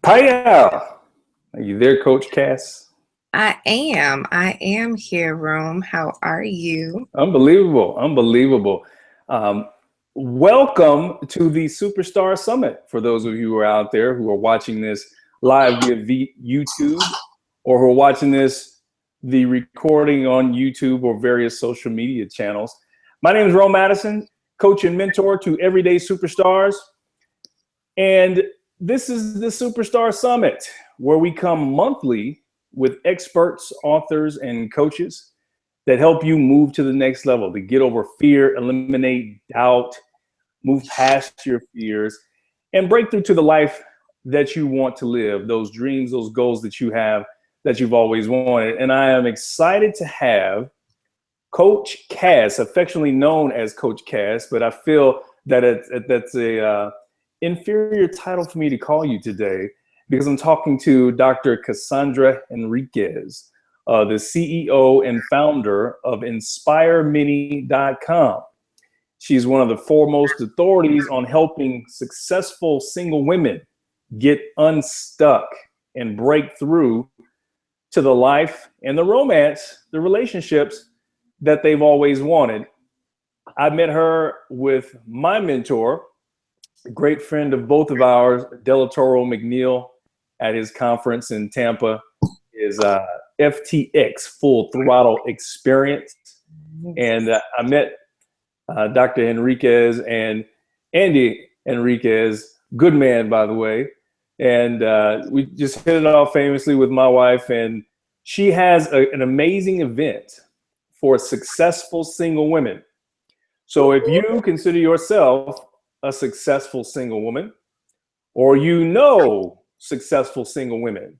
Hiya! Are you there, Coach Cass? I am here, Rome. How are you? Unbelievable, unbelievable. Um, Welcome to the Superstar Summit. For those of you who are out there who are watching this live via YouTube, or who are watching the recording on YouTube or various social media channels. My name is Rome Madison, coach and mentor to everyday superstars. And this is the Superstar Summit, where we come monthly with experts, authors, and coaches that help you move to the next level, to get over fear, eliminate doubt, move past your fears, and break through to the life that you want to live, those dreams, those goals that you have, that you've always wanted. And I am excited to have Coach Cass, affectionately known as Coach Cass, but I feel that that's a inferior title for me to call you today, because I'm talking to Dr. Casandra Henriquez, the CEO and founder of InspireMini.com. She's one of the foremost authorities on helping successful single women get unstuck and break through to the life and the romance, the relationships that they've always wanted. I met her with my mentor, a great friend of both of ours, Delatoro McNeil, at his conference in Tampa, is FTX, Full Throttle Experience. And I met Dr. Henriquez and Andy Henriquez, good man, by the way. And we just hit it off famously with my wife. And she has an amazing event for successful single women. So if you consider yourself a successful single woman, or you know successful single women,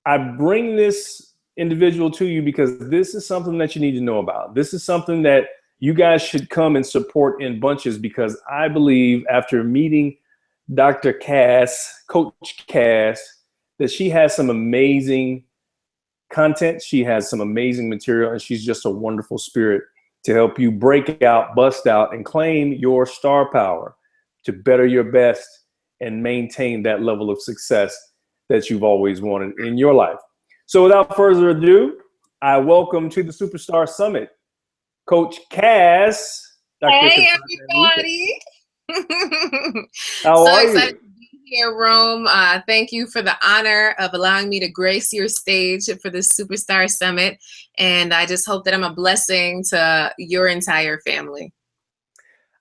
I bring this individual to you because this is something that you need to know about. This is something that you guys should come and support in bunches, because I believe, after meeting Dr. Cass, Coach Cass, that she has some amazing content. She has some amazing material, and she's just a wonderful spirit to help you break out, bust out, and claim your star power to better your best and maintain that level of success that you've always wanted in your life. So without further ado, I welcome to the Superstar Summit, Coach Cass. Dr. Hey, everybody. How are you? Here, Rome. Thank you for the honor of allowing me to grace your stage for the Superstar Summit. And I just hope that I'm a blessing to your entire family.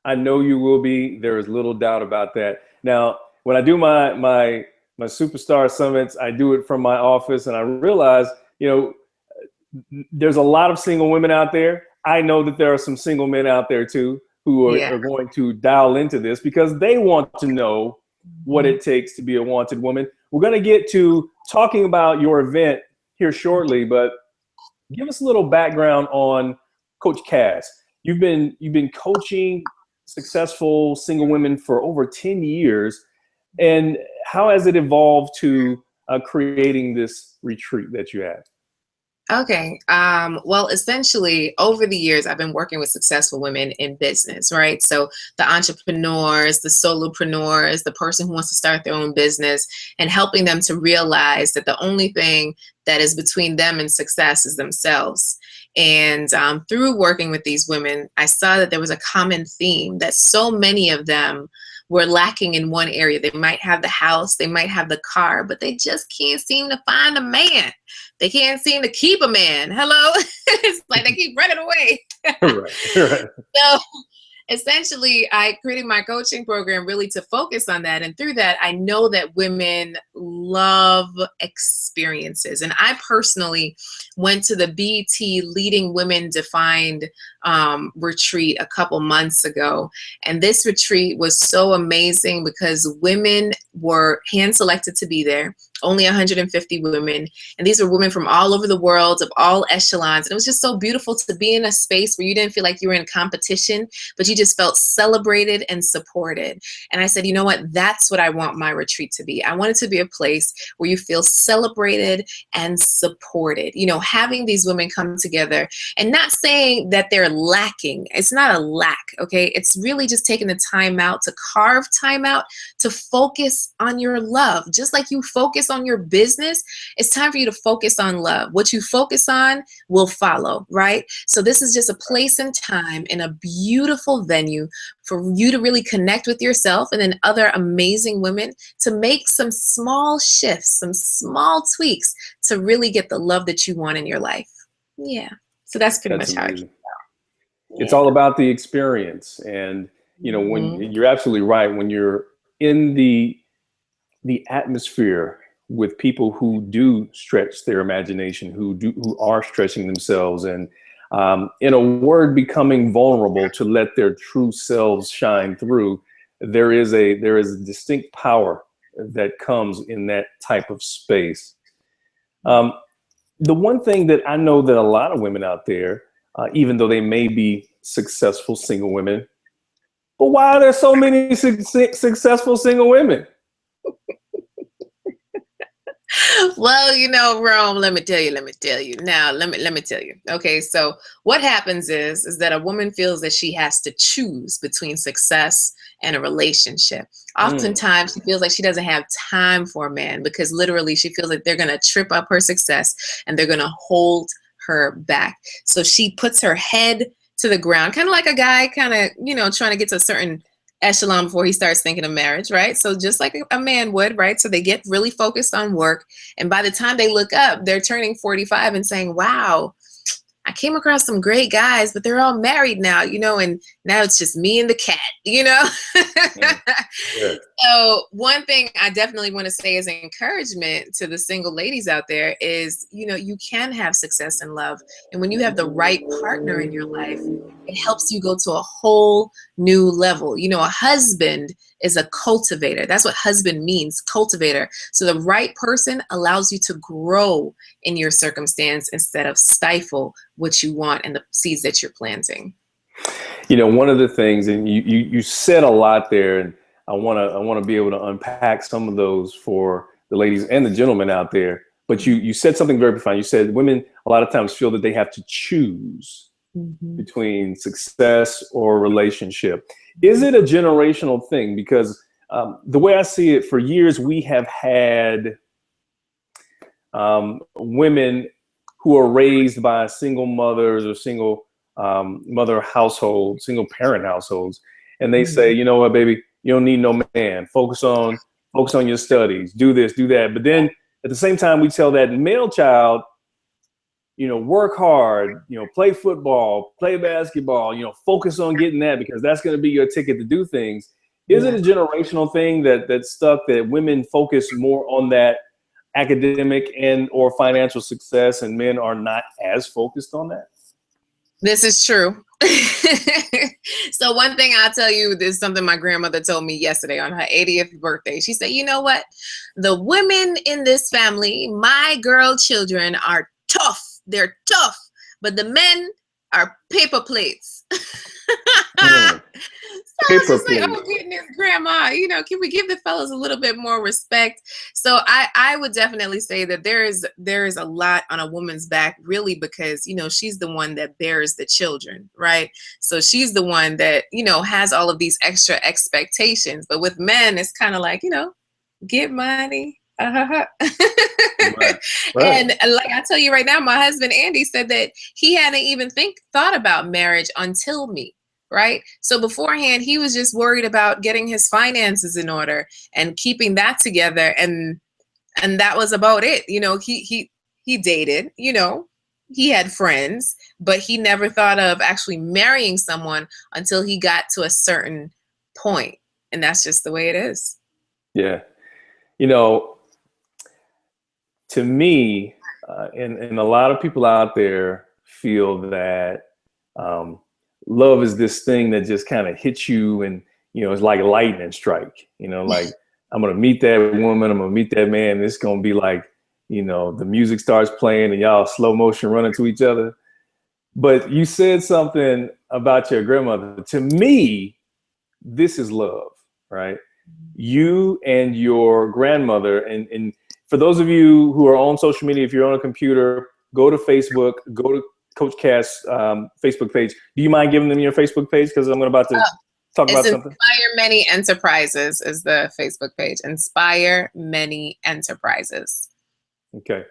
I know you will be. There is little doubt about that. Now, when I do my Superstar Summits, I do it from my office, and I realize, there's a lot of single women out there. I know that there are some single men out there too who are going to dial into this because they want to know what it takes to be a wanted woman. We're going to get to talking about your event here shortly, but give us a little background on Coach Cass. You've been coaching successful single women for over 10 years. And how has it evolved to creating this retreat that you have? Okay. Well, essentially, over the years, I've been working with successful women in business, right? So the entrepreneurs, the solopreneurs, the person who wants to start their own business, and helping them to realize that the only thing that is between them and success is themselves. And through working with these women, I saw that there was a common theme, that so many of them were lacking in one area. They might have the house, they might have the car, but they just can't seem to find a man. They can't seem to keep a man. Hello? It's like they keep running away. Right. So essentially, I created my coaching program really to focus on that. And through that, I know that women love experiences. And I personally went to the BET Leading Women Defined retreat a couple months ago. And this retreat was so amazing because women were hand selected to be there. only 150 women. And these were women from all over the world, of all echelons. And it was just so beautiful to be in a space where you didn't feel like you were in competition, but you just felt celebrated and supported. And I said, you know what? That's what I want my retreat to be. I want it to be a place where you feel celebrated and supported. You know, having these women come together and not saying that they're lacking. It's not a lack, okay? It's really just taking the time out to carve time out to focus on your love. Just like you focus on your business, it's time for you to focus on love. What you focus on will follow, right? So this is just a place and time in a beautiful venue for you to really connect with yourself and then other amazing women to make some small shifts, some small tweaks to really get the love that you want in your life. Yeah. So that's pretty much how I feel. It's all about the experience. And, you know, when you're absolutely right, when you're in the atmosphere with people who do stretch their imagination, who are stretching themselves, and in a word, becoming vulnerable to let their true selves shine through, there is a distinct power that comes in that type of space. The one thing that I know that a lot of women out there, even though they may be successful single women, but why are there so many successful single women? Well, you know, Rome, let me tell you. Now, let me tell you. Okay, so what happens is that a woman feels that she has to choose between success and a relationship. Oftentimes, she feels like she doesn't have time for a man because literally she feels like they're going to trip up her success and they're going to hold her back. So she puts her head to the ground, kind of like a guy kind of, you know, trying to get to a certain echelon before he starts thinking of marriage, right? So just like a man would, right? So they get really focused on work. And by the time they look up, they're turning 45 and saying, wow, I came across some great guys, but they're all married now, you know, and now it's just me and the cat, you know? Yeah. So one thing I definitely want to say as an encouragement to the single ladies out there is, you know, you can have success in love. And when you have the right partner in your life, it helps you go to a whole new level. You know, a husband is a cultivator. That's what husband means, cultivator. So the right person allows you to grow in your circumstance instead of stifle what you want and the seeds that you're planting. You know, one of the things, and you said a lot there, and I want to be able to unpack some of those for the ladies and the gentlemen out there. But you said something very profound. You said women a lot of times feel that they have to choose between success or relationship. Is it a generational thing? Because the way I see it, for years we have had women who are raised by single mothers or single mother households, single parent households, and they say, you know what, baby, you don't need no man. Focus on your studies. Do this, do that. But then at the same time, we tell that male child, you know, work hard, you know, play football, play basketball, you know, focus on getting that because that's going to be your ticket to do things. Is it a generational thing that's stuck, that women focus more on that academic and or financial success and men are not as focused on that? This is true. So one thing I'll tell you, this is something my grandmother told me yesterday on her 80th birthday. She said, you know what? The women in this family, my girl children, are tough. They're tough. But the men are paper plates. So I was just like, oh goodness, grandma, you know, can we give the fellas a little bit more respect? So I would definitely say that there is a lot on a woman's back, really, because, you know, she's the one that bears the children, right? So she's the one that, you know, has all of these extra expectations. But with men, it's kind of like, you know, get money. Right. And like I tell you right now, my husband, Andy, said that he hadn't even thought about marriage until me. Right. So beforehand, he was just worried about getting his finances in order and keeping that together. And that was about it. You know, he dated, you know, he had friends, but he never thought of actually marrying someone until he got to a certain point. And that's just the way it is. Yeah. You know, to me, and a lot of people out there feel that love is this thing that just kind of hits you and, you know, it's like a lightning strike, you know, like I'm going to meet that woman. I'm going to meet that man. And it's going to be like, the music starts playing and y'all slow motion running to each other. But you said something about your grandmother. To me, this is love, right? You and your grandmother. And for those of you who are on social media, if you're on a computer, go to Facebook, go to Coach Cass' Facebook page. Do you mind giving them your Facebook page? Because I'm about to talk about something. Inspire Many Enterprises is the Facebook page. Inspire Many Enterprises. Okay.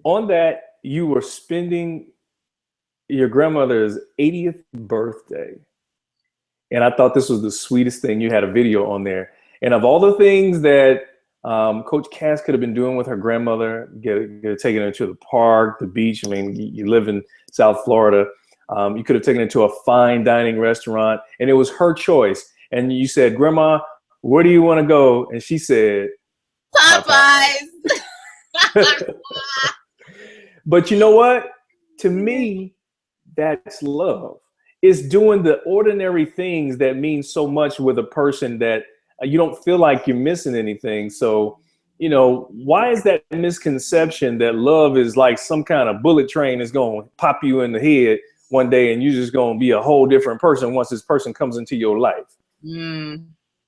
On that, you were spending your grandmother's 80th birthday. And I thought this was the sweetest thing. You had a video on there. And of all the things that Coach Cass could have been doing with her grandmother, taking her to the park, the beach. I mean, you live in South Florida. You could have taken her to a fine dining restaurant, and it was her choice. And you said, Grandma, where do you want to go? And she said, Popeyes. But you know what? To me, that's love. It's doing the ordinary things that mean so much with a person that you don't feel like you're missing anything. So, why is that misconception that love is like some kind of bullet train that's going to pop you in the head one day and you're just going to be a whole different person once this person comes into your life?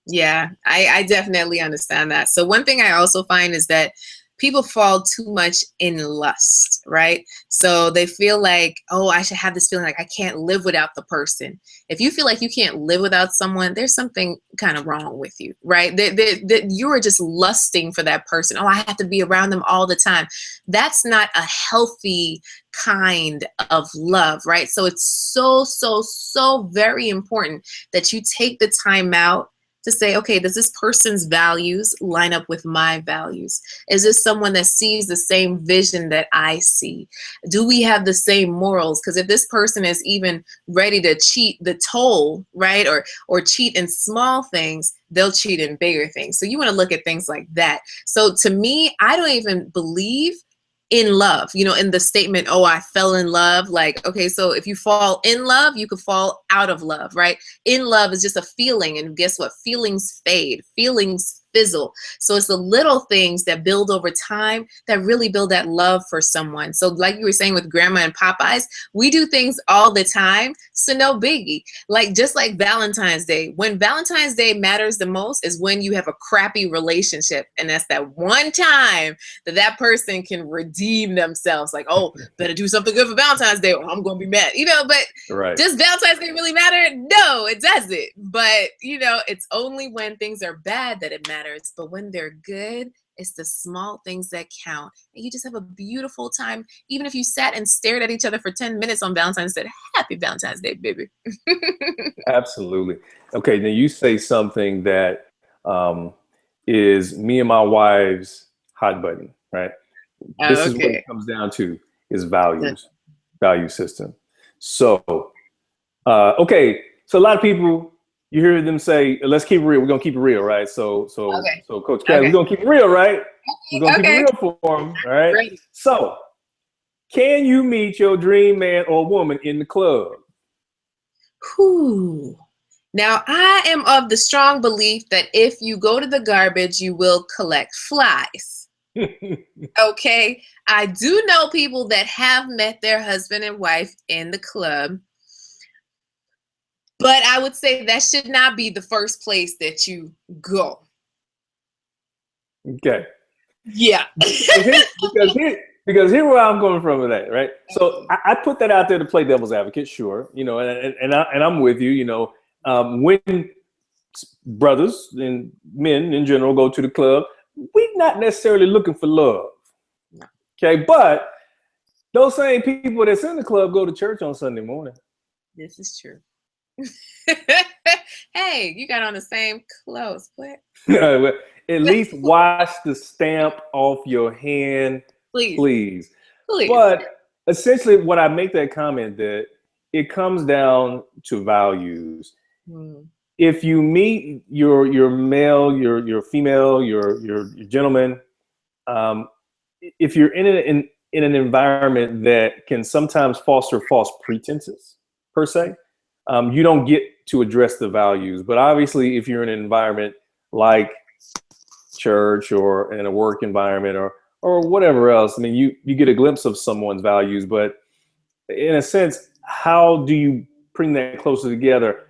Yeah, I definitely understand that. So one thing I also find is that people fall too much in lust, right? So they feel like, oh, I should have this feeling like I can't live without the person. If you feel like you can't live without someone, there's something kind of wrong with you, right? That you are just lusting for that person. Oh, I have to be around them all the time. That's not a healthy kind of love, right? So it's so very important that you take the time out to say, okay, does this person's values line up with my values? Is this someone that sees the same vision that I see? Do we have the same morals? Because if this person is even ready to cheat the toll, right, or cheat in small things, they'll cheat in bigger things. So you want to look at things like that. So to me, I don't even believe in love, in the statement, oh, I fell in love. Like, okay, so if you fall in love, you could fall out of love, right? In love is just a feeling. And guess what? Feelings fade, feelings fizzle. So it's the little things that build over time that really build that love for someone. So like you were saying with Grandma and Popeyes, we do things all the time. So no biggie. Like just like Valentine's Day. When Valentine's Day matters the most is when you have a crappy relationship. And that's that one time that person can redeem themselves. Like, oh, better do something good for Valentine's Day or I'm going to be mad. But right. Does Valentine's Day really matter? No, it doesn't. But, it's only when things are bad that it matters. But when they're good, it's the small things that count. And you just have a beautiful time. Even if you sat and stared at each other for 10 minutes on Valentine's Day, happy Valentine's Day, baby. Absolutely. Okay, then you say something that is me and my wife's hot button, right? This is what it comes down to is values, value system. So, okay. So a lot of people, you hear them say, let's keep it real. We're going to keep it real, right? So Coach Cass, we're going to keep it real, right? We're going to keep it real for them, all right? Great. So can you meet your dream man or woman in the club? Whew. Now, I am of the strong belief that if you go to the garbage, you will collect flies. Okay. I do know people that have met their husband and wife in the club. But I would say that should not be the first place that you go. Okay. Yeah. because here where I'm coming from with that, right? So I put that out there to play devil's advocate, sure, and I'm with you, when brothers and men in general go to the club, we're not necessarily looking for love. No. Okay, but those same people that's in the club go to church on Sunday morning. This is true. Hey, you got on the same clothes. What? At least wash the stamp off your hand, please. But essentially, what I make that comment that it comes down to values. If you meet your male, your female, your gentleman, if you're in an environment that can sometimes foster false pretenses, per se. You don't get to address the values. But obviously, if you're in an environment like church or in a work environment or whatever else. I mean, you get a glimpse of someone's values, but in a sense, how do you bring that closer together?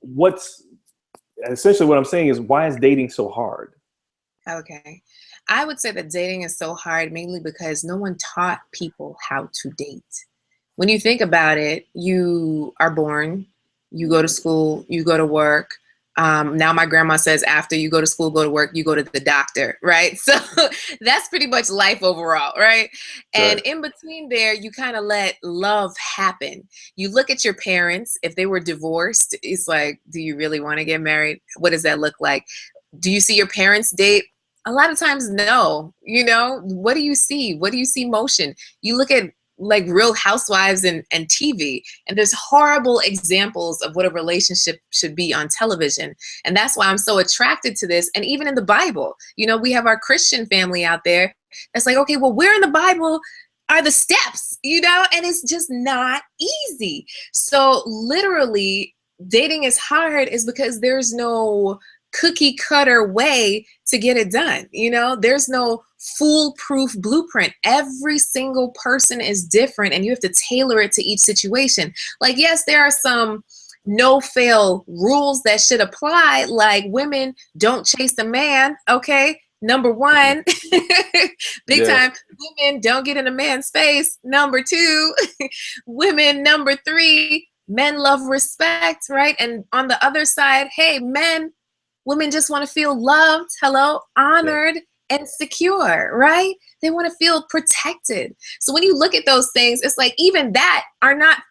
What's essentially what I'm saying is, why is dating so hard? Okay. I would say that dating is so hard mainly because no one taught people how to date. When you think about it, you are born, you go to school, you go to work. Now my grandma says after you go to school, go to work, you go to the doctor, right? So that's pretty much life overall, right? And Right. in between there, you kind of let love happen. You look at your parents, if they were divorced, it's like, do you really want to get married? What does that look like? Do you see your parents date? A lot of times, no. You know, what do you see? What do you see motion? You look at like Real Housewives and TV, and there's horrible examples of what a relationship should be on television. And that's why I'm so attracted to this. And even in the Bible, you know, we have our Christian family out there that's like, okay, well, where in the Bible are the steps, you know? And it's just not easy. So literally, dating is hard is because there's no cookie cutter way to get it done. You know, there's no foolproof blueprint. Every single person is different and you have to tailor it to each situation. Like, yes, there are some no fail rules that should apply, like women don't chase a man. Okay. Number one, big Yes. time, women don't get in a man's face. Number two, women, number three, men love respect, right? And on the other side, hey, women just want to feel loved, hello, Yeah. honored, and secure, right? They want to feel protected. So when you look at those things, it's like even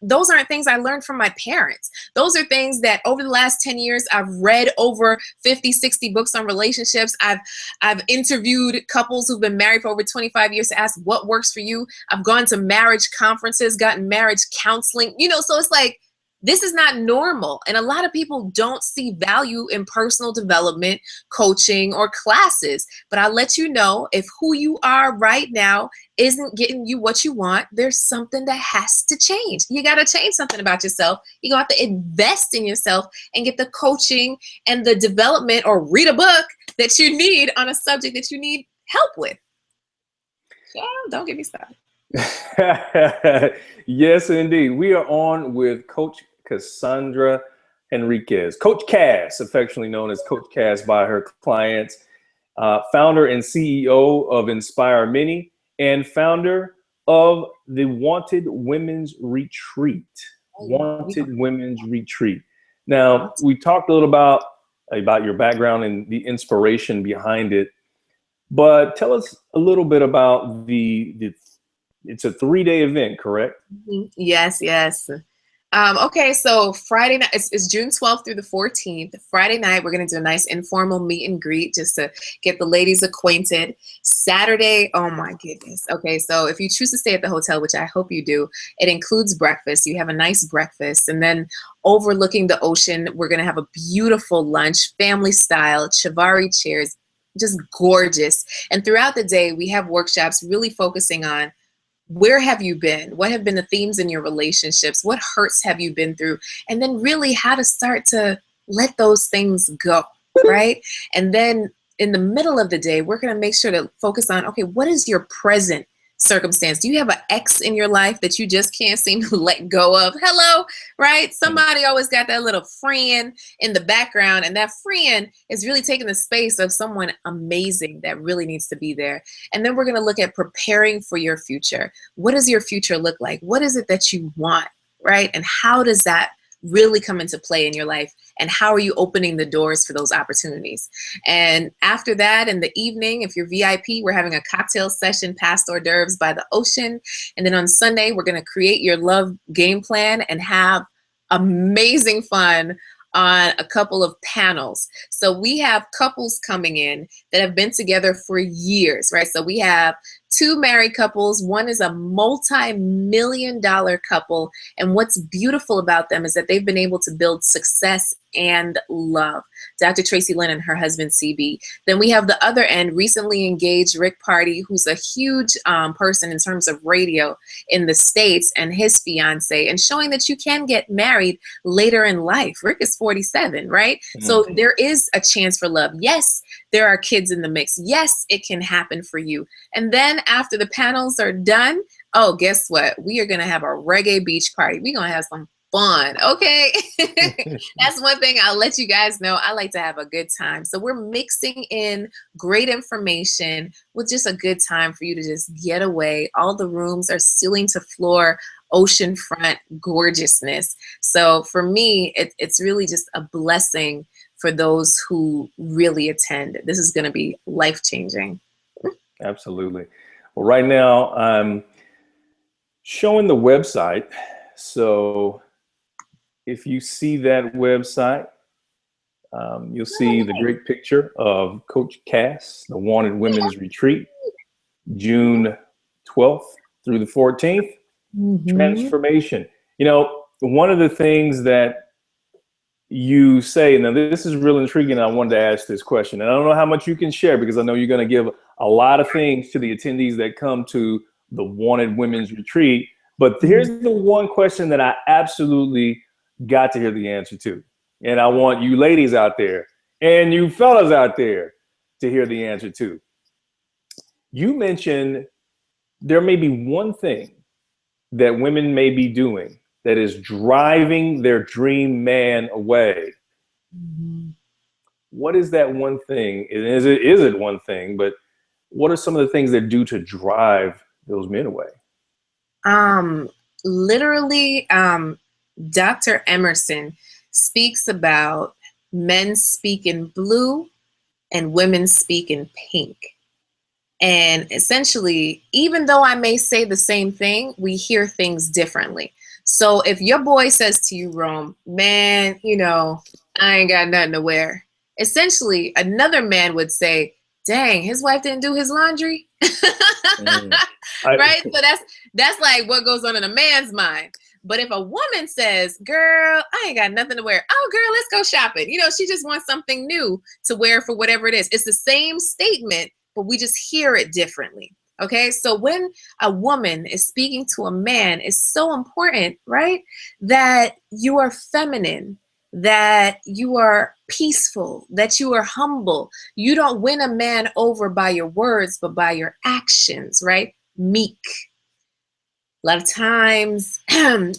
those aren't things I learned from my parents. Those are things that over the last 10 years, I've read over 50, 60 books on relationships. I've interviewed couples who've been married for over 25 years to ask what works for you. I've gone to marriage conferences, gotten marriage counseling, you know, so it's like, this is not normal. And a lot of people don't see value in personal development, coaching, or classes. But I'll let you know, if who you are right now isn't getting you what you want, there's something that has to change. You got to change something about yourself. You're going to have to invest in yourself and get the coaching and the development, or read a book that you need on a subject that you need help with. Yeah, don't get me started. Yes, indeed. We are on with Coach Casandra Henriquez, Coach Cass, affectionately known as Coach Cass by her clients, founder and CEO of Inspire Many, and founder of the Wanted Women's Retreat. Wanted Women's Retreat. Now, we talked a little about your background and the inspiration behind it, but tell us a little bit about it's a 3-day event, correct? Yes, yes. Okay, so Friday night, it's June 12th through the 14th. Friday night, we're going to do a nice informal meet and greet just to get the ladies acquainted. Saturday, oh my goodness. Okay, so if you choose to stay at the hotel, which I hope you do, it includes breakfast. You have a nice breakfast. And then overlooking the ocean, we're going to have a beautiful lunch, family style, Chivari chairs, just gorgeous. And throughout the day, we have workshops really focusing on where have you been? What have been the themes in your relationships? What hurts have you been through? And then really how to start to let those things go, right? And then in the middle of the day, we're going to make sure to focus on, okay, what is your present circumstance? Do you have an ex in your life that you just can't seem to let go of? Hello, right? Somebody always got that little friend in the background, and that friend is really taking the space of someone amazing that really needs to be there. And then we're going to look at preparing for your future. What does your future look like? What is it that you want, right? And how does that really come into play in your life? And how are you opening the doors for those opportunities? And after that, in the evening, if you're VIP, we're having a cocktail session past hors d'oeuvres by the ocean. And then on Sunday, we're going to create your love game plan and have amazing fun on a couple of panels. So we have couples coming in that have been together for years, right? So we have two married couples. One is a multi-million-dollar couple. And what's beautiful about them is that they've been able to build success and love. Dr. Tracy Lynn and her husband, CB. Then we have the other end, recently engaged Rick Party, who's a huge person in terms of radio in the States, and his fiance, and showing that you can get married later in life. Rick is 47, right? So there is a chance for love. Yes, there are kids in the mix. Yes, it can happen for you. And then after the panels are done, oh, guess what? We are going to have a reggae beach party. We're going to have some fun. Okay. That's one thing I'll let you guys know. I like to have a good time. So we're mixing in great information with just a good time for you to just get away. All the rooms are ceiling to floor, oceanfront gorgeousness. So for me, it's really just a blessing for those who really attend. This is going to be life-changing. Absolutely. Well, right now I'm showing the website. So if you see that website, you'll see the great picture of Coach Cass, the Wanted Women's Retreat, June 12th through the 14th. Transformation. You know, one of the things that you say, now this is real intriguing. I wanted to ask this question, and I don't know how much you can share because I know you're going to give a lot of things to the attendees that come to the Wanted Women's Retreat. But here's the one question that I absolutely got to hear the answer to. And I want you ladies out there and you fellas out there to hear the answer to. You mentioned there may be one thing that women may be doing that is driving their dream man away. What is that one thing? Is it one thing, but what are some of the things that do to drive those men away? Literally, Dr. Emerson speaks about men speak in blue and women speak in pink. And essentially, even though I may say the same thing, we hear things differently. So if your boy says to you, Rome, man, you know, I ain't got nothing to wear. Essentially, another man would say, dang, his wife didn't do his laundry. Right? So that's like what goes on in a man's mind. But if a woman says, girl, I ain't got nothing to wear. Oh, girl, let's go shopping. You know, she just wants something new to wear for whatever it is. It's the same statement, but we just hear it differently. Okay. So when a woman is speaking to a man, it's so important, right? That you are feminine, that you are peaceful, that you are humble. You don't win a man over by your words, but by your actions, right? Meek. A lot of times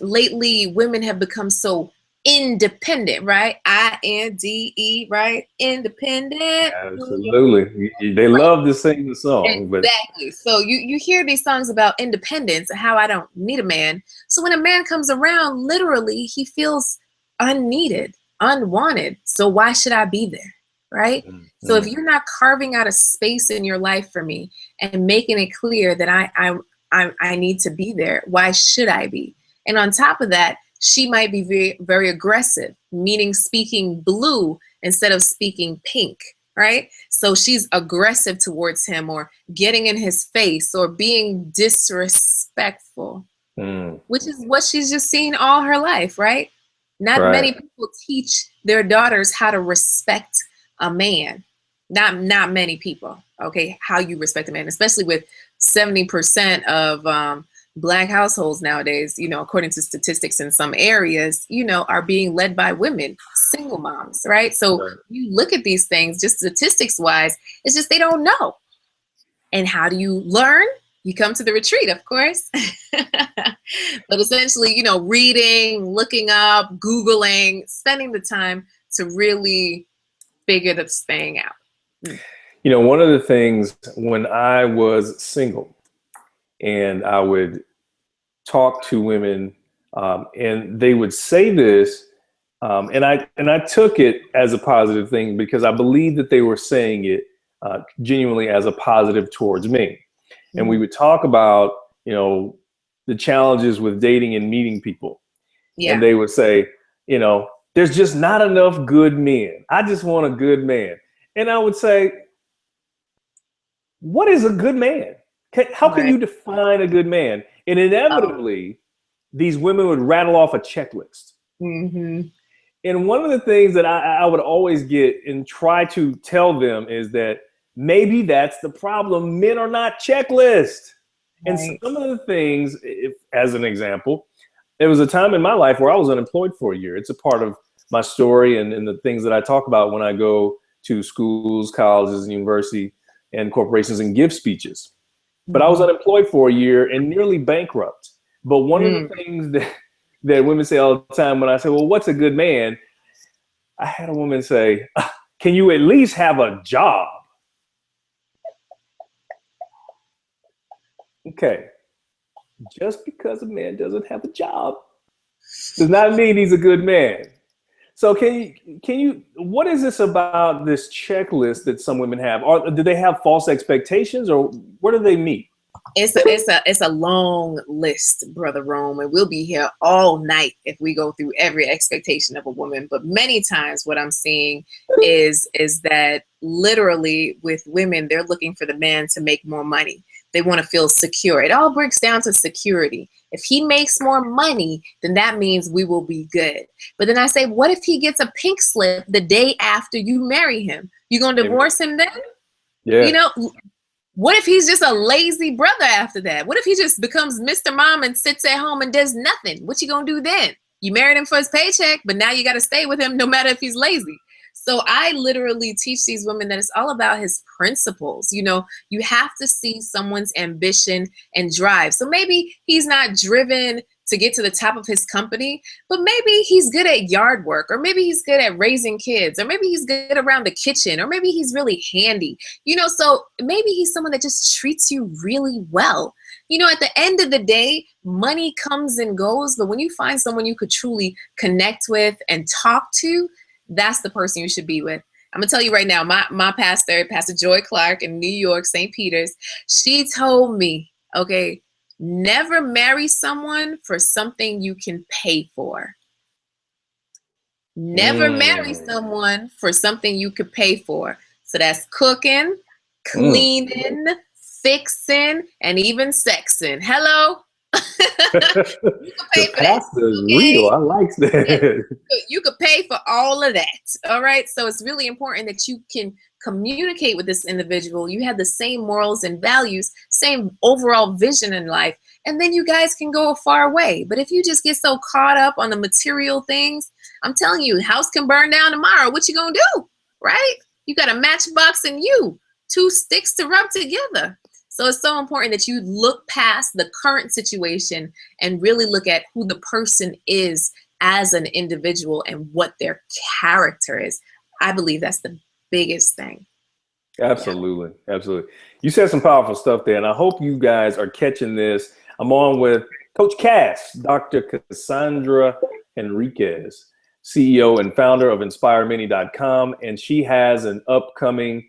lately, women have become so independent, right? INDE, right? Independent. Absolutely. They love to sing the song. Exactly. So you hear these songs about independence and how I don't need a man. So when a man comes around, literally, he feels unneeded, unwanted. So why should I be there? Right? So if you're not carving out a space in your life for me and making it clear that I need to be there, why should I be? And on top of that, she might be very, very aggressive, meaning speaking blue instead of speaking pink, right? So she's aggressive towards him or getting in his face or being disrespectful, which is what she's just seen all her life, right? Not many people teach their daughters how to respect a man. Not many people, okay, how you respect a man, especially with 70% of Black households nowadays, you know, according to statistics in some areas, you know, are being led by women, single moms, right? So you look at these things just statistics wise, it's just they don't know. And how do you learn? You come to the retreat, of course. But essentially, you know, reading, looking up, Googling, spending the time to really figure this thing out. You know, one of the things when I was single and I would talk to women and they would say this and I took it as a positive thing because I believed that they were saying it genuinely as a positive towards me. And we would talk about, you know, the challenges with dating and meeting people. Yeah. And they would say, you know, there's just not enough good men. I just want a good man. And I would say, what is a good man? How can Right. you define a good man? And inevitably, these women would rattle off a checklist. Mm-hmm. And one of the things that I would always get and try to tell them is that maybe that's the problem. Men are not checklists. And Right. some of the things, if, as an example, there was a time in my life where I was unemployed for a year. It's a part of my story and the things that I talk about when I go to schools, colleges, and university and corporations and give speeches. But I was Mm-hmm. unemployed for a year and nearly bankrupt. But one of the things that women say all the time when I say, well, what's a good man? I had a woman say, can you at least have a job? Okay. Just because a man doesn't have a job does not mean he's a good man. So can you what is this about this checklist that some women have? Or do they have false expectations, or where do they meet? It's a long list, Brother Rome, and we'll be here all night if we go through every expectation of a woman. But many times what I'm seeing is that literally with women, they're looking for the man to make more money. They want to feel secure. It all breaks down to security. If he makes more money, then that means we will be good. But then I say, what if he gets a pink slip the day after you marry him? You gonna divorce him then? Yeah. You know, what if he's just a lazy brother after that? What if he just becomes Mr. Mom and sits at home and does nothing? What you gonna do then? You married him for his paycheck, but now you got to stay with him no matter if he's lazy. So I literally teach these women that it's all about his principles. You know, you have to see someone's ambition and drive. So maybe he's not driven to get to the top of his company, but maybe he's good at yard work, or maybe he's good at raising kids, or maybe he's good around the kitchen, or maybe he's really handy, you know, so maybe he's someone that just treats you really well. You know, at the end of the day, money comes and goes, but when you find someone you could truly connect with and talk to, that's the person you should be with. I'm gonna tell you right now, my pastor, Pastor Joy Clark in New York, St. Peter's, she told me, okay, never marry someone for something you can pay for. Never marry someone for something you could pay for. So that's cooking, cleaning, fixing, and even sexing. Hello? You can pay The for that. pastor's Okay? real. I like that. You could pay for all of that. All right. So it's really important that you can communicate with this individual. You have the same morals and values, same overall vision in life, and then you guys can go a far way. But if you just get so caught up on the material things, I'm telling you, house can burn down tomorrow. What you gonna do? Right? You got a matchbox and you, two sticks to rub together. So it's so important that you look past the current situation and really look at who the person is as an individual and what their character is. I believe that's the biggest thing. Absolutely. Absolutely. You said some powerful stuff there, and I hope you guys are catching this. I'm on with Coach Cass, Dr. Casandra Henriquez, CEO and founder of InspireMany.com, and she has an upcoming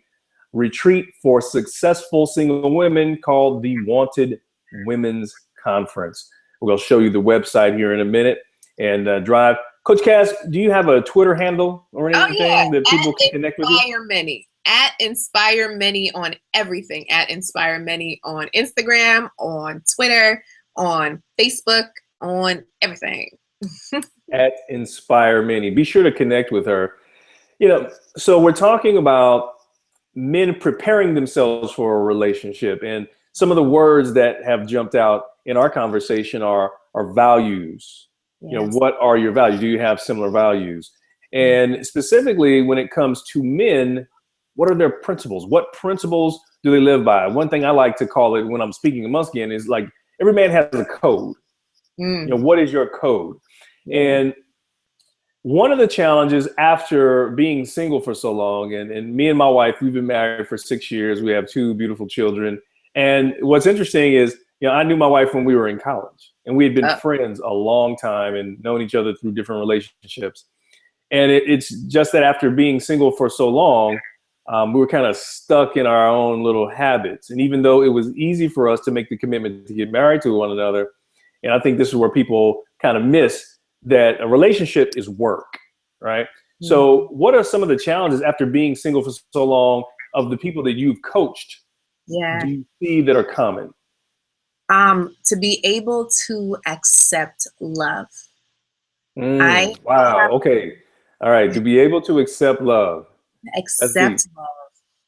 retreat for successful single women called the Wanted Women's Conference. We'll show you the website here in a minute and drive. Coach Cass, do you have a Twitter handle or anything that people can connect with you? Inspire Many. At Inspire Many on everything. At Inspire Many on Instagram, on Twitter, on Facebook, on everything. At Inspire Many. Be sure to connect with her. You know, so we're talking about men preparing themselves for a relationship, and some of the words that have jumped out in our conversation are values. Yes. You know, what are your values? Do you have similar values? And specifically when it comes to men, what are their principles? What principles do they live by? One thing I like to call it when I'm speaking amongst men is like, every man has a code. You know, what is your code? And one of the challenges after being single for so long, and me and my wife, we've been married for 6 years. We have 2 beautiful children. And what's interesting is, you know, I knew my wife when we were in college, and we had been friends a long time and known each other through different relationships. And it's just that after being single for so long, we were kind of stuck in our own little habits. And even though it was easy for us to make the commitment to get married to one another, and I think this is where people kind of miss that a relationship is work, right? Mm-hmm. So what are some of the challenges after being single for so long of the people that you've coached Yeah. do you see that are common? To be able to accept love. I Wow. Okay. All right. To be able to accept love. That's deep. accept love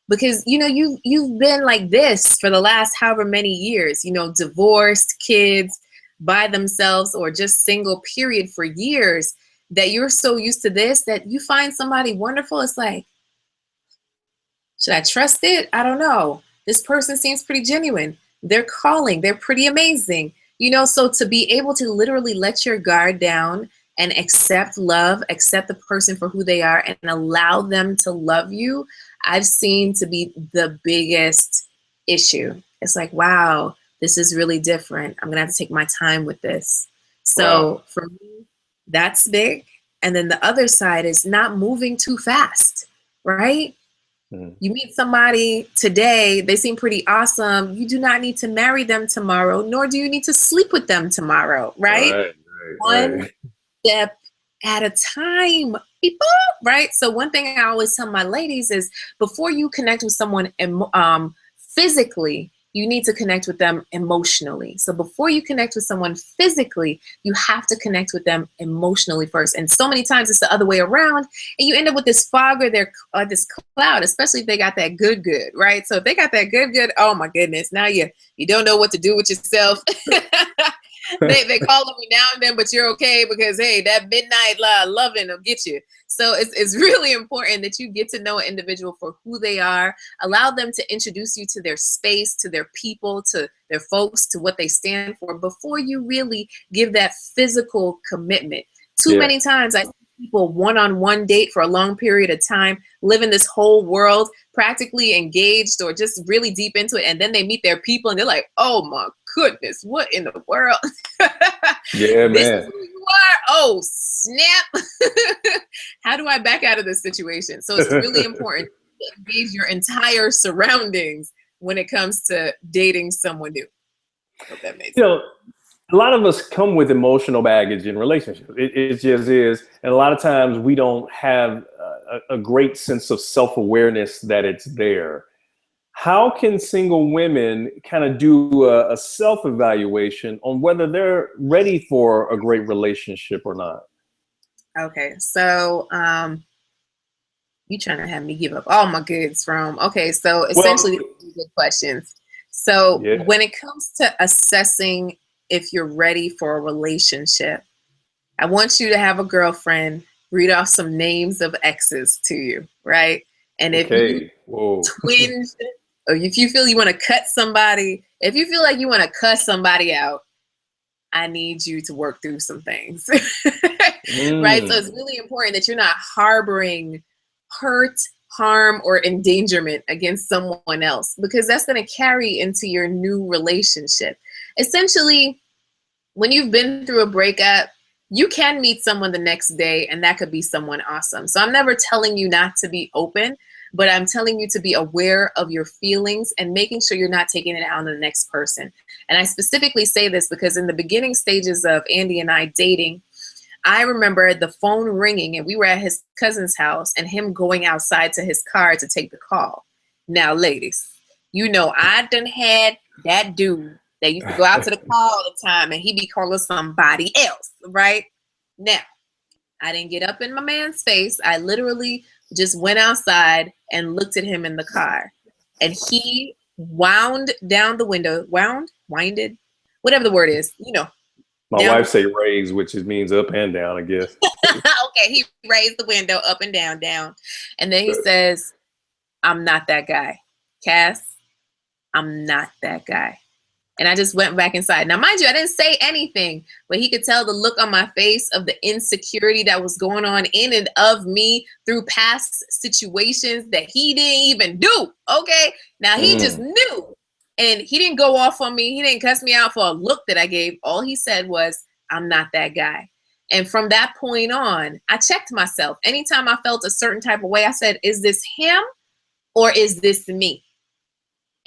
because you've been like this for the last however many years, divorced, kids, by themselves, or just single period for years, that you're so used to this that you find somebody wonderful. It's like, should I trust it? I don't know. This person seems pretty genuine. They're calling. They're pretty amazing. So to be able to literally let your guard down and accept love, accept the person for who they are, and allow them to love you, I've seen to be the biggest issue. It's like, wow, this is really different. I'm going to have to take my time with this. Wow. So for me, that's big. And then the other side is not moving too fast, right? Mhm. You meet somebody today, they seem pretty awesome. You do not need to marry them tomorrow, nor do you need to sleep with them tomorrow, right? Right. Right. One Right. step at a time, people, right? So one thing I always tell my ladies is before you connect with someone physically, you need to connect with them emotionally. So before you connect with someone physically, you have to connect with them emotionally first. And so many times it's the other way around, and you end up with this fog or this cloud, especially if they got that good, right? So if they got that good, oh my goodness, now you don't know what to do with yourself. They call on me now and then, but you're okay because hey, that midnight loving will get you. So it's really important that you get to know an individual for who they are, allow them to introduce you to their space, to their people, to their folks, to what they stand for before you really give that physical commitment. Too Yeah. many times I see people one-on-one date for a long period of time, live in this whole world, practically engaged or just really deep into it, and then they meet their people and they're like, oh my goodness, what in the world? Yeah, This is man. who you are? Oh, snap. How do I back out of this situation? So it's really important to engage your entire surroundings when it comes to dating someone new. Hope that makes You sense. know, a lot of us come with emotional baggage in relationships. It just is. And a lot of times we don't have a great sense of self-awareness that it's there. How can single women kind of do a self-evaluation on whether they're ready for a great relationship or not? Okay, so you trying to have me give up all my goods from. Okay, so Well, essentially, these are good questions. So yeah. when it comes to assessing if you're ready for a relationship, I want you to have a girlfriend read off some names of exes to you, right? And if you Okay. Whoa. twinge, or if you feel you want to cut somebody, if you feel like you want to cuss somebody out, I need you to work through some things. Right? So it's Mm. really important that you're not harboring hurt, harm, or endangerment against someone else, because that's going to carry into your new relationship. Essentially, when you've been through a breakup, you can meet someone the next day and that could be someone awesome. So I'm never telling you not to be open, but I'm telling you to be aware of your feelings and making sure you're not taking it out on the next person. And I specifically say this because in the beginning stages of Andy and I dating, I remember the phone ringing and we were at his cousin's house and him going outside to his car to take the call. Now, ladies, I done had that dude that used to go out to the car all the time and he be calling somebody else, right? Now, I didn't get up in my man's face. I literally just went outside and looked at him in the car. And he wound down the window, winded, whatever the word is, My down. wife say raise, which means up and down, I guess. Okay, he raised the window up and down, down. And then he says, I'm not that guy. Cass, I'm not that guy. And I just went back inside. Now, mind you, I didn't say anything, but he could tell the look on my face of the insecurity that was going on in and of me through past situations that he didn't even do. Okay. Now he just Mm. knew. And he didn't go off on me. He didn't cuss me out for a look that I gave. All he said was, I'm not that guy. And from that point on, I checked myself. Anytime I felt a certain type of way, I said, is this him or is this me?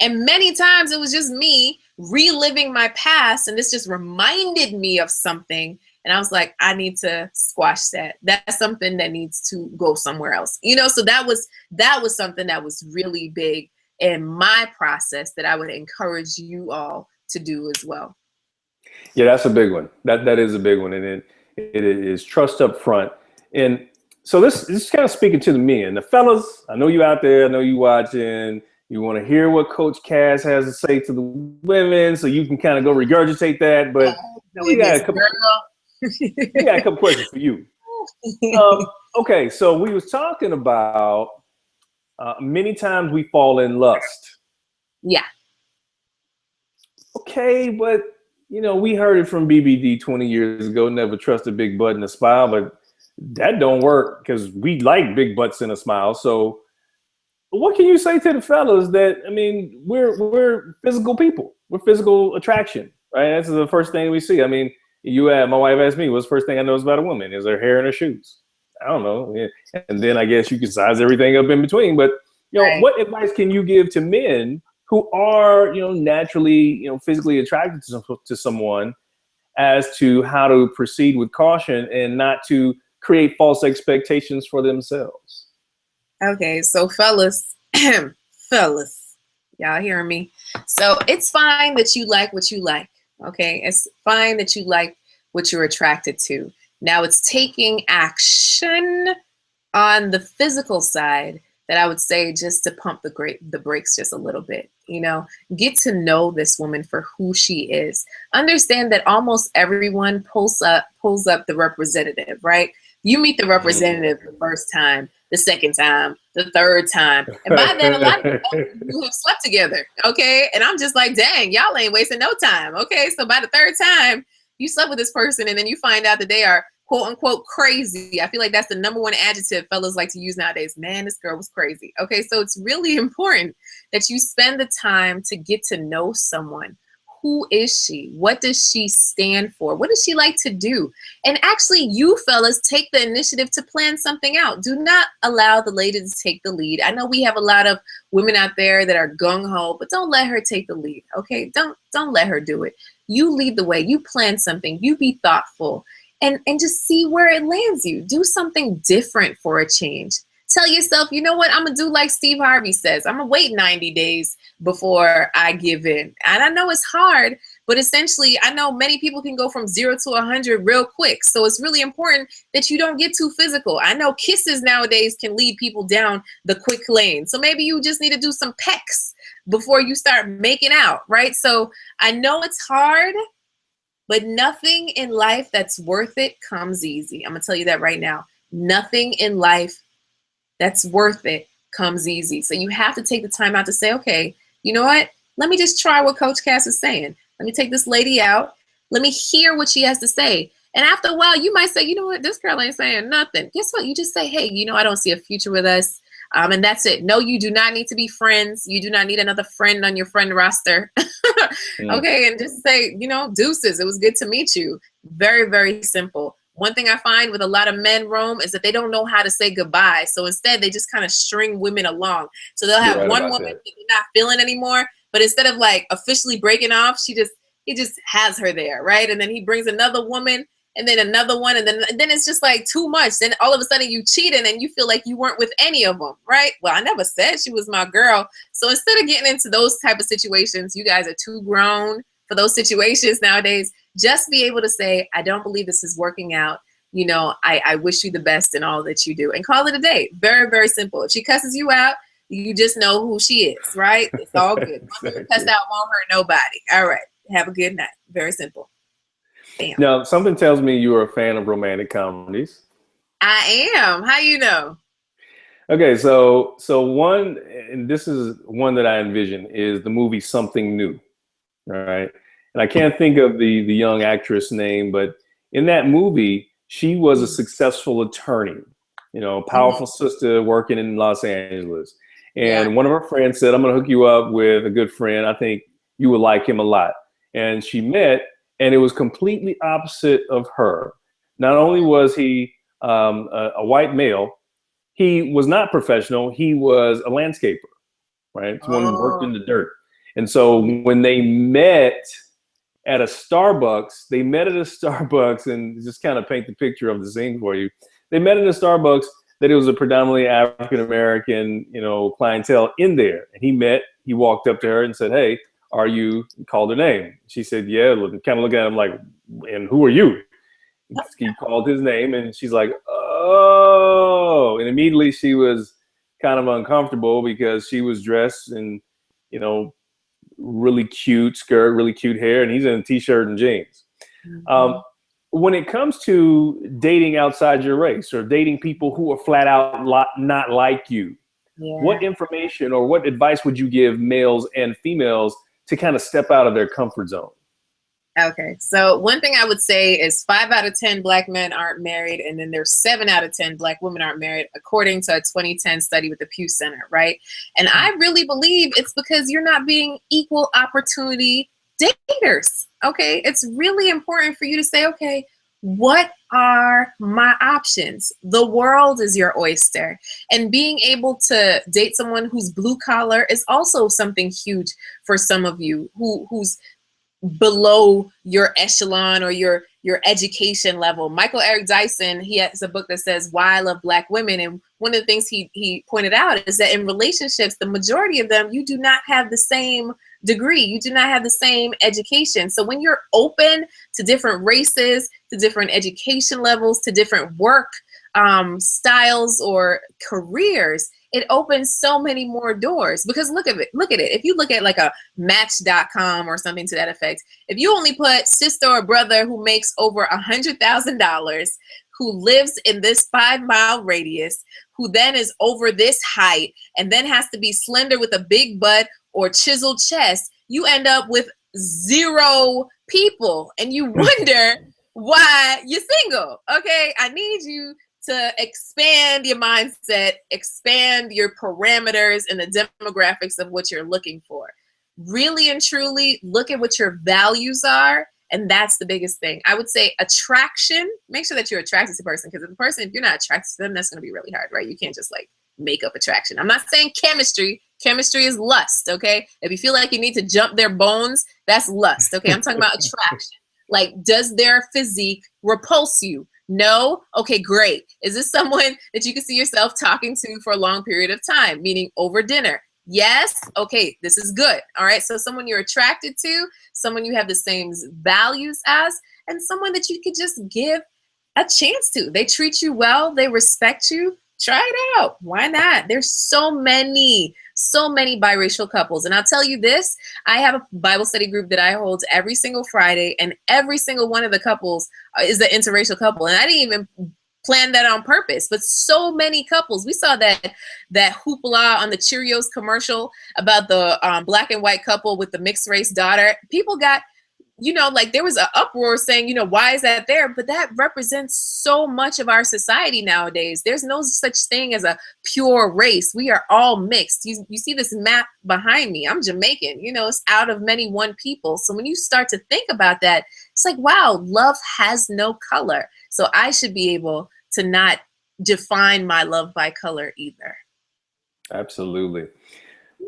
And many times it was just me reliving my past, and this just reminded me of something. And I was like, I need to squash that. That's something that needs to go somewhere else. So that was something that was really big in my process that I would encourage you all to do as well. Yeah, that's a big one. That is a big one, and it is trust up front. And so this is kind of speaking to the men, the fellas. I know you out there. I know you watching. You want to hear what Coach Cass has to say to the women, so you can kind of go regurgitate that. But we got a couple questions for you. Okay, so we was talking about many times we fall in lust. Yeah. Okay, but we heard it from BBD 20 years ago. Never trust a big butt and a smile, but that don't work because we like big butts and a smile. So, what can you say to the fellas that we're physical people. We're physical attraction, right? That's the first thing we see. My wife asked me, what's the first thing I notice about a woman? Is her hair and her shoes. I don't know. Yeah. And then I guess you can size everything up in between. But Right. What advice can you give to men who are naturally physically attracted to someone as to how to proceed with caution and not to create false expectations for themselves? Okay, so fellas, fellas, y'all hearing me? So it's fine that you like what you like. Okay, it's fine that you like what you're attracted to. Now it's taking action on the physical side that I would say just to pump the brakes just a little bit. Get to know this woman for who she is. Understand that almost everyone pulls up the representative, right? You meet the representative the first time, the second time, the third time, and by then a lot of you have slept together, okay? And I'm just like, dang, y'all ain't wasting no time, okay? So by the third time you slept with this person, and then you find out that they are quote unquote crazy. I feel like that's the number one adjective fellas like to use nowadays. Man, this girl was crazy. Okay, so it's really important that you spend the time to get to know someone. Who is she? What does she stand for? What does she like to do? And actually, you fellas take the initiative to plan something out. Do not allow the lady to take the lead. I know we have a lot of women out there that are gung-ho, but don't let her take the lead, okay? Don't let her do it. You lead the way. You plan something. You be thoughtful. And just see where it lands you. Do something different for a change. Tell yourself, you know what, I'm going to do like Steve Harvey says. I'm going to wait 90 days before I give in. And I know it's hard, but essentially, I know many people can go from 0 to 100 real quick. So it's really important that you don't get too physical. I know kisses nowadays can lead people down the quick lane. So maybe you just need to do some pecks before you start making out, right? So I know it's hard, but nothing in life that's worth it comes easy. I'm going to tell you that right now. Nothing in life that's worth it comes easy. So you have to take the time out to say, okay, you know what? Let me just try what Coach Cass is saying. Let me take this lady out. Let me hear what she has to say. And after a while, you might say, you know what? This girl ain't saying nothing. Guess what? You just say, hey, I don't see a future with us. And that's it. No, you do not need to be friends. You do not need another friend on your friend roster. Okay, and just say, deuces. It was good to meet you. Very, very simple. One thing I find with a lot of men, Rome, is that they don't know how to say goodbye. So instead, they just kind of string women along. So they'll have one woman that they're not feeling anymore, but instead of like officially breaking off, he just has her there, right? And then he brings another woman, and then another one, and then it's just like too much. Then all of a sudden you cheated and you feel like you weren't with any of them, right? Well, I never said she was my girl. So instead of getting into those type of situations, you guys are too grown for those situations nowadays. Just be able to say, I don't believe this is working out. I wish you the best in all that you do, and call it a day. Very, very simple. If she cusses you out, you just know who she is, right? It's all good. Exactly. Cuss out won't hurt nobody. All right. Have a good night. Very simple. Bam. Now, something tells me you are a fan of romantic comedies. I am. How you know? Okay, so one, and this is one that I envision, is the movie Something New, right? And I can't think of the young actress name, but in that movie, she was a successful attorney, powerful sister working in Los Angeles. And one of her friends said, I'm going to hook you up with a good friend. I think you would like him a lot. And she met, and it was completely opposite of her. Not only was he a white male, he was not professional. He was a landscaper, right? Someone who worked in the dirt. And so when they met at a Starbucks, and just kind of paint the picture of the scene for you. They met at a Starbucks. that it was a predominantly African American, clientele in there. And he walked up to her and said, "Hey, are you?" Called her name. She said, "Yeah." Kind of looking at him like, "And who are you?" He called his name, and she's like, "Oh!" And immediately she was kind of uncomfortable because she was dressed in, really cute skirt, really cute hair, and he's in a t-shirt and jeans. Mhm. When it comes to dating outside your race or dating people who are flat out not like you, Yeah. what information or what advice would you give males and females to kind of step out of their comfort zone? Okay, so one thing I would say is 5 out of 10 Black men aren't married, and then there's 7 out of 10 Black women aren't married, according to a 2010 study with the Pew Center, right? And I really believe it's because you're not being equal opportunity daters. Okay, it's really important for you to say, okay, what are my options? The world is your oyster, and being able to date someone who's blue collar is also something huge for some of you who's below your echelon or your education level. Michael Eric Dyson, he has a book that says Why I Love Black Women, and one of the things he pointed out is that in relationships, the majority of them, you do not have the same degree, you do not have the same education. So when you're open to different races, to different education levels, to different work styles or careers, it opens so many more doors. Because look at it. If you look at like a Match.com or something to that effect, if you only put sister or brother who makes over $100,000, who lives in this 5-mile radius, who then is over this height, and then has to be slender with a big butt or chiseled chest, you end up with 0 people, and you wonder why you're single. Okay, I need you to expand your mindset, expand your parameters and the demographics of what you're looking for. Really and truly look at what your values are. And that's the biggest thing. I would say attraction, make sure that you're attracted to the person, because if you're not attracted to them, that's going to be really hard, right? You can't just like make up attraction. I'm not saying chemistry. Chemistry is lust, okay? If you feel like you need to jump their bones, that's lust, okay? I'm talking about attraction. Like, does their physique repulse you? No? Okay, great. Is this someone that you can see yourself talking to for a long period of time, meaning over dinner? Yes? Okay, this is good. All right, so someone you're attracted to, someone you have the same values as, and someone that you could just give a chance to. They treat you well, they respect you. Try it out. Why not? There's so many biracial couples. And I'll tell you this, I have a Bible study group that I hold every single Friday, and every single one of the couples is an interracial couple. And I didn't even plan that on purpose, but so many couples. We saw that hoopla on the Cheerios commercial about the black and white couple with the mixed race daughter. People got, like there was an uproar saying, why is that there? But that represents so much of our society nowadays. There's no such thing as a pure race. We are all mixed. You see this map behind me. I'm Jamaican. It's out of many one people. So when you start to think about that, it's like, wow, love has no color. So I should be able to not define my love by color either. Absolutely.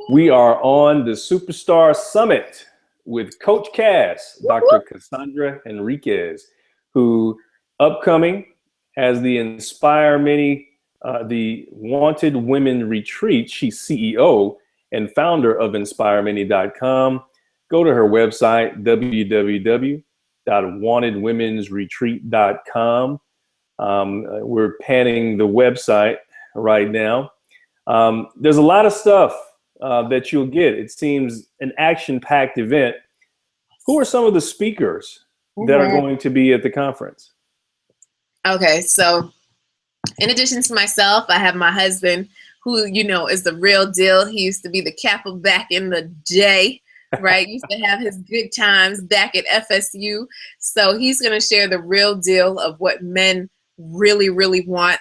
We are on the Superstar Summit with Coach Cass, Dr. Casandra Henriquez, who upcoming has the Inspire Many, the Wanted Women Retreat. She's CEO and founder of InspireMany.com. Go to her website, www.wantedwomensretreat.com. We're panning the website right now. There's a lot of stuff that you'll get. It seems an action-packed event. Who are some of the speakers that are going to be at the conference? Okay, so in addition to myself, I have my husband, who, is the real deal. He used to be the Kappa back in the day, right? Used to have his good times back at FSU. So he's going to share the real deal of what men really, really want.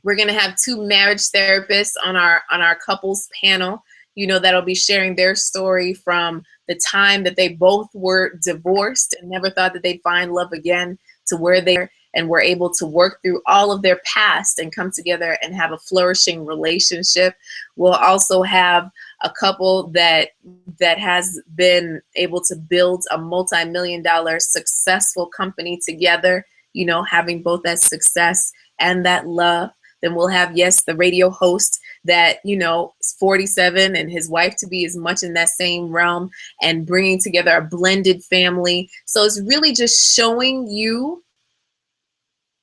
We're going to have 2 marriage therapists on our couples panel, that'll be sharing their story from the time that they both were divorced and never thought that they'd find love again to where they are, and were able to work through all of their past and come together and have a flourishing relationship. We'll also have a couple that has been able to build a multi-million-dollar successful company together, having both that success and that love. Then we'll have, yes, the radio host that, is 47 and his wife to be as much in that same realm and bringing together a blended family. So it's really just showing you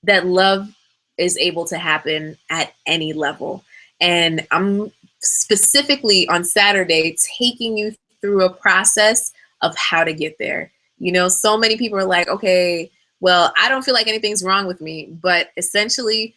that love is able to happen at any level. And I'm specifically on Saturday taking you through a process of how to get there. So many people are like, okay, well, I don't feel like anything's wrong with me. But essentially,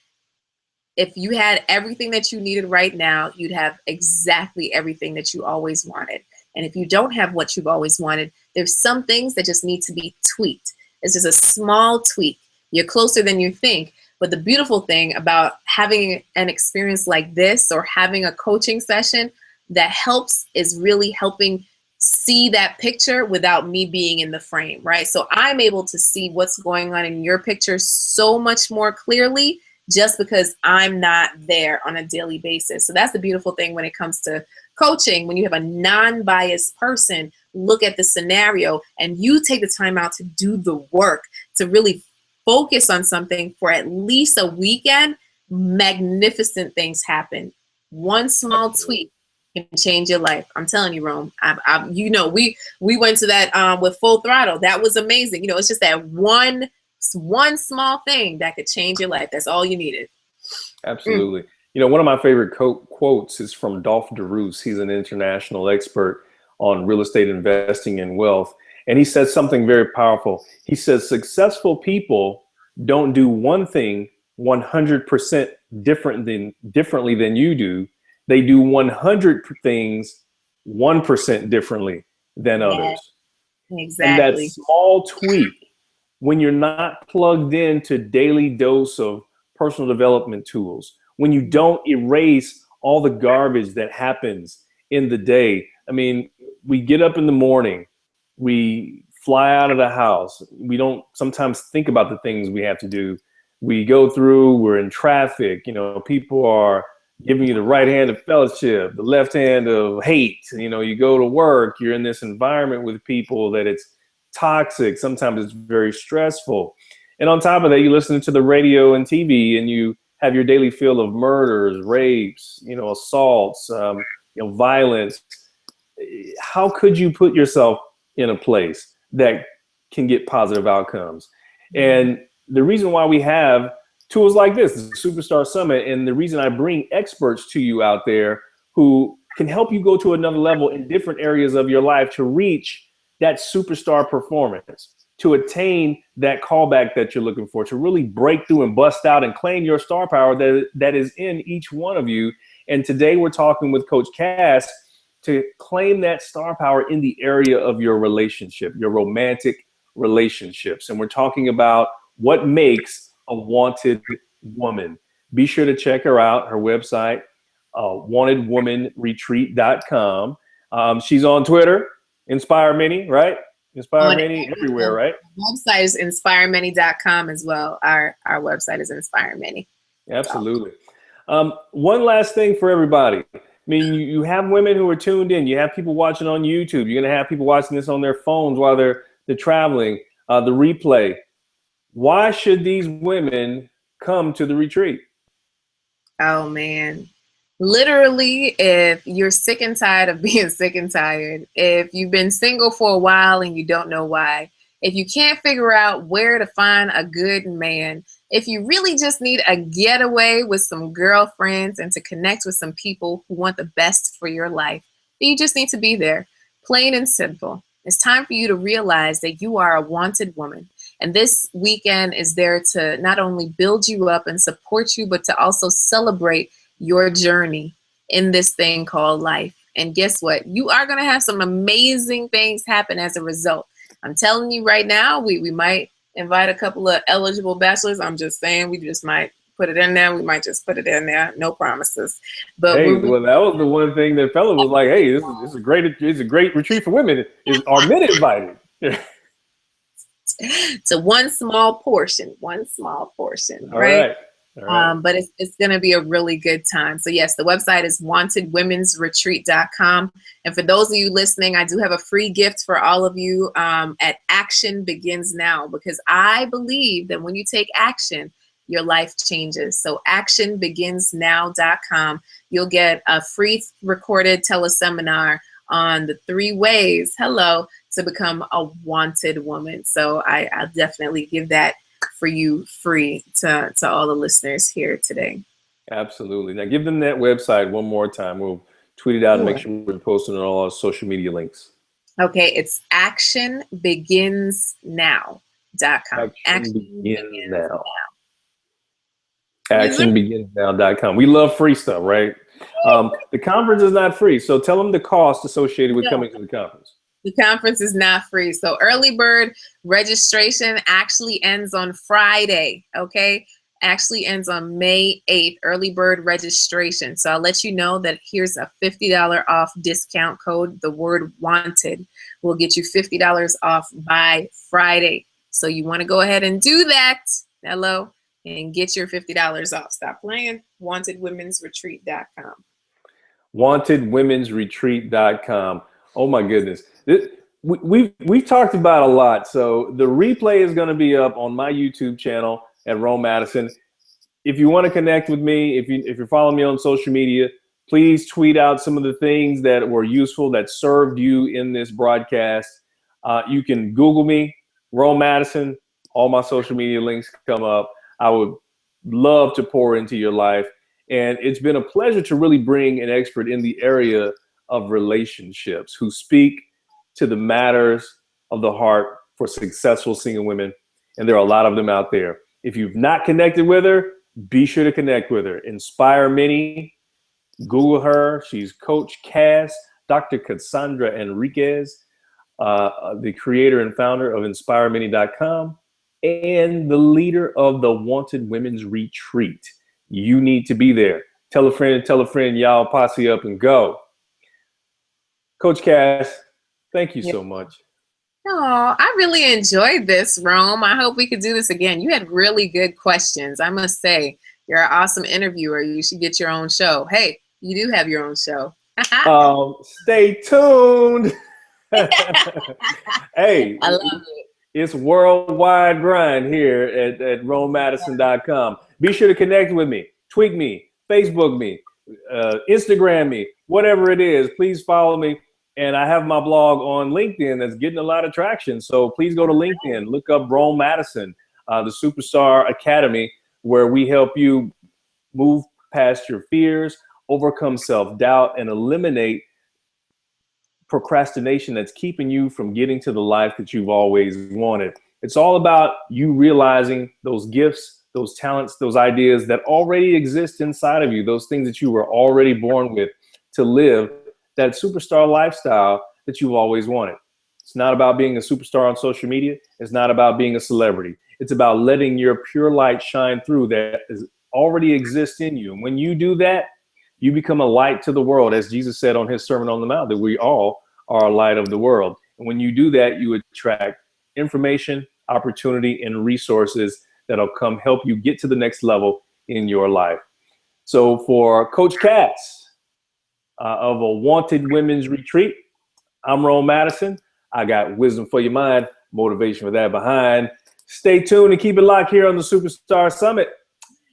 if you had everything that you needed right now, you'd have exactly everything that you always wanted. And if you don't have what you've always wanted, there's some things that just need to be tweaked. It's just a small tweak. You're closer than you think. But the beautiful thing about having an experience like this or having a coaching session that helps is really helping see that picture without me being in the frame, right? So I'm able to see what's going on in your picture so much more clearly just because I'm not there on a daily basis. So that's the beautiful thing when it comes to coaching. When you have a non-biased person look at the scenario and you take the time out to do the work to really focus on something for at least a weekend, magnificent things happen. One small tweak can change your life. I'm telling you, Rome. We went to that with Full Throttle. That was amazing. It's just that one small thing that could change your life. That's all you needed. Absolutely. One of my favorite quotes is from Dolph DeRoos. He's an international expert on real estate investing and wealth. And he says something very powerful. He says, successful people don't do one thing 100% differently than you do. They do 100 things 1% differently than others. Exactly. And that small tweak, when you're not plugged into daily dose of personal development tools, when you don't erase all the garbage that happens in the day. I mean, we get up in the morning, we fly out of the house. We don't sometimes think about the things we have to do. We go through, we're in traffic, people are giving you the right hand of fellowship, the left hand of hate. You go to work, you're in this environment with people that it's toxic. Sometimes it's very stressful. And on top of that, you listen to the radio and TV and you have your daily fill of murders, rapes, assaults, violence. How could you put yourself in a place that can get positive outcomes? And the reason why we have tools like this, the Superstar Summit, and the reason I bring experts to you out there who can help you go to another level in different areas of your life to reach that superstar performance, to attain that callback that you're looking for, to really break through and bust out and claim your star power that is in each one of you. And today we're talking with Coach Cass to claim that star power in the area of your relationship, your romantic relationships. And we're talking about what makes a wanted woman. Be sure to check her out, her website, wantedwomanretreat.com. She's on Twitter, Inspire Many, right? Inspire Many everywhere, right? Our website is inspiremany.com as well. Our website is Inspire Many. Absolutely. One last thing for everybody. I mean, you have women who are tuned in. You have people watching on YouTube. You're going to have people watching this on their phones while they're traveling, the replay. Why should these women come to the retreat? Oh, man. Literally, if you're sick and tired of being sick and tired, if you've been single for a while and you don't know why, if you can't figure out where to find a good man, if you really just need a getaway with some girlfriends and to connect with some people who want the best for your life, then you just need to be there. Plain and simple. It's time for you to realize that you are a wanted woman. And this weekend is there to not only build you up and support you, but to also celebrate your journey in this thing called life. And guess what? You are going to have some amazing things happen as a result. I'm telling you right now, we might invite a couple of eligible bachelors. I'm just saying, we just might put it in there. We might just put it in there. No promises. But hey, well, that was the one thing that fella was like, hey, this is a great retreat for women. Are men invited? So one small portion, right? All right. But it's going to be a really good time. So yes, the website is wantedwomensretreat.com. And for those of you listening, I do have a free gift for all of you at Action Begins Now, because I believe that when you take action, your life changes. So actionbeginsnow.com. You'll get a free recorded teleseminar on the 3 ways, to become a wanted woman. So I'll definitely give that for you free to all the listeners here today. Absolutely. Now give them that website one more time. We'll tweet it out and make sure we're posting on all our social media links. Okay, it's actionbeginsnow.com. Action begins now. Actionbeginsnow.com. We love free stuff, right? The conference is not free, so tell them the cost associated with coming to the conference. The conference is not free. So early bird registration actually ends on Friday, okay? Actually ends on May 8th, early bird registration. So I'll let you know that here's a $50 off discount code. The word wanted will get you $50 off by Friday. So you want to go ahead and do that, and get your $50 off. Stop playing. WantedWomen'sRetreat.com. WantedWomen'sRetreat.com. Oh my goodness. We've talked about a lot. So the replay is going to be up on my YouTube channel at Rome Madison. If you want to connect with me, if you're following me on social media, please tweet out some of the things that were useful, that served you in this broadcast. You can Google me, Rome Madison. All my social media links come up. I would love to pour into your life. And it's been a pleasure to really bring an expert in the area of relationships who speak to the matters of the heart for successful single women. And there are a lot of them out there. If you've not connected with her, be sure to connect with her. Inspire Many. Google her. She's Coach Cass, Dr. Casandra Henriquez, the creator and founder of InspireMany.com and the leader of the Wanted Women's Retreat. You need to be there. Tell a friend, y'all posse up and go. Coach Cass, thank you so much. Oh, I really enjoyed this, Rome. I hope we could do this again. You had really good questions. I must say, you're an awesome interviewer. You should get your own show. Hey, you do have your own show. Stay tuned. Hey, I love it. It's worldwide grind here at RomeMadison.com. Be sure to connect with me, tweet me, Facebook me, Instagram me, whatever it is. Please follow me. And I have my blog on LinkedIn that's getting a lot of traction. So please go to LinkedIn, look up Rome Madison, the Superstar Academy, where we help you move past your fears, overcome self-doubt, and eliminate procrastination that's keeping you from getting to the life that you've always wanted. It's all about you realizing those gifts, those talents, those ideas that already exist inside of you, those things that you were already born with to live that superstar lifestyle that you've always wanted. It's not about being a superstar on social media. It's not about being a celebrity. It's about letting your pure light shine through that already exists in you. And when you do that, you become a light to the world, as Jesus said on his Sermon on the Mount, that we all are a light of the world. And when you do that, you attract information, opportunity, and resources that'll come help you get to the next level in your life. So for Coach Cass of a Wanted Women's Retreat, I'm Rome Madison. I got wisdom for your mind, motivation for that behind. Stay tuned and keep it locked here on the Superstar Summit.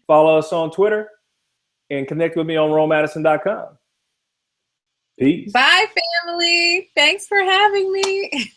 Follow us on Twitter and connect with me on RomeMadison.com. Peace. Bye, family. Thanks for having me.